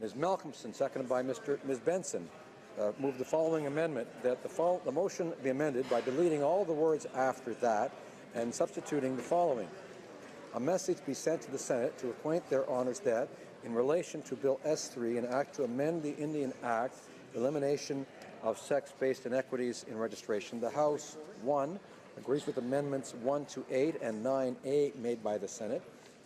Ms. Malcolmson, seconded by Ms. Benson, moved the following amendment, that the motion be amended by deleting all the words after that and substituting the following. A message be sent to the Senate to acquaint their honors that, in relation to Bill S-3, an act to amend the Indian Act, elimination of sex-based inequities in registration, the House, 1, agrees with amendments 1 to 8 and 9A made by the Senate.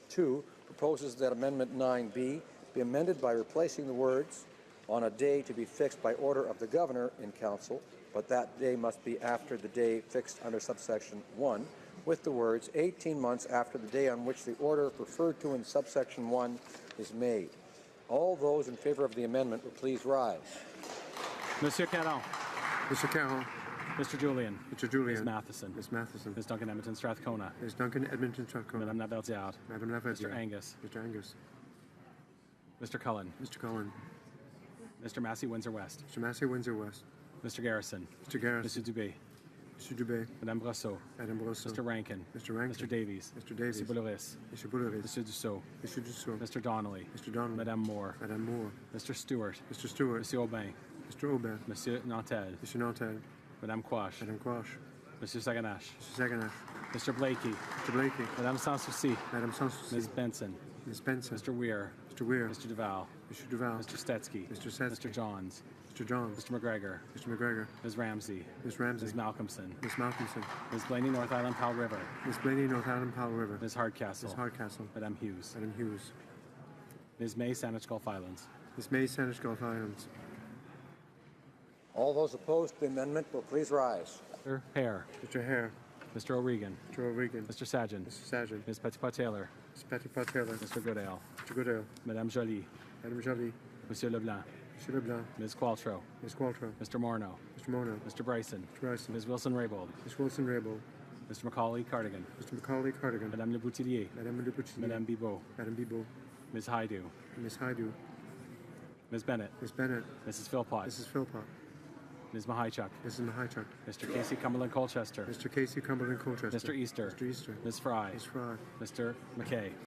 2, proposes that Amendment 9B be amended by replacing the words on a day to be fixed by order of the governor in council, but that day must be after the day fixed under subsection 1, with the words 18 months after the day on which the order referred to in subsection 1 is made. All those in favor of the amendment will please rise. Monsieur Caron. Mr. Caron. Mr. Julian. Mr. Julian. Ms. Matheson. Ms. Matheson. Ms. Duncan Edmonton Strathcona. Ms. Duncan Edmonton Strathcona. Madame Laverdière. Madame Laverdière. Mr. Angus. Mr. Angus. Mr. Cullen. Mr. Cullen. Mr. Massey, Windsor West. Mr. Massey, Windsor West. Mr. Garrison. Mr. Garrison. Mr. Dubé. Mr. Dubé. Madame Brosseau. Madame Brosseau. Mr. Rankin. Mr. Rankin. Mr. Davies. Mr. Davies. Mr. Boulouris. Mr. Boulouris. Mr. Dussault. Mr. Dussault. Mr. Donnelly. Mr. Donnelly. Madame Moore. Madame Moore. Mr. Stewart. Mr. Stewart. Monsieur Aubin. Mr. Aubin. Monsieur Nantel. Mr. Nantel. Madame Quash. Madame Quash. Monsieur Saganache. Mr. Saganache. Mr. Blakey. Mr. Blakey. Madame Sanssouci. Madame Sanssouci. Ms. Benson. Ms. Benson. Mr. Weir. Mr. Weir. Mr. Duval. Mr. Duval. Mr. Stetsky. Mr. Stetsky. Mr. Johns. Mr. Johns. Mr. McGregor. Mr. McGregor. Ms. Ramsey. Ms. Ramsey. Ms. Malcolmson. Ms. Malcolmson. Ms. Blaney, North Island, Powell River. Ms. Blaney, North Island, Powell River. Ms. Hardcastle. Ms. Hardcastle. Madame Hughes. Madame Hughes. Ms. May, Saanich Gulf Islands. Ms. May, Saanich Gulf Islands. All those opposed to the amendment will please rise. Mr. Hare. Mr. Hare. Mr. O'Regan. Mr. O'Regan. Mr. Sajan. Mr. Sajan. Ms. Petitpas-Taylor. Ms. Petitpas-Taylor. Mr. Goodale. Mr. Goodale. Madame Joly. Madame Joly. Monsieur Leblanc. Mr. Leblanc. Ms. Qualtrough. Ms. Qualtrough. Mr. Morneau. Mr. Morneau. Mr. Bryson. Mr. Bryson. Ms. Wilson-Raybould. Ms. Wilson-Raybould. Mr. Macaulay Cardigan. Mr. Macaulay Cardigan. Madame Le Boutillier. Madame Le Boutillier. Madame Bibot. Madame Bibot. Ms. Haidu. Ms. Haidu. Ms. Bennett. Ms. Bennett. Mrs. Philpott. Mrs. Philpott. Ms. Mahichuk. Mrs. Mahichuk. Mr. Casey Cumberland Colchester. Mr. Casey Cumberland Colchester. Mr. Easter. Mr. Easter. Ms. Fry. Ms. Fry. Mr. McKay.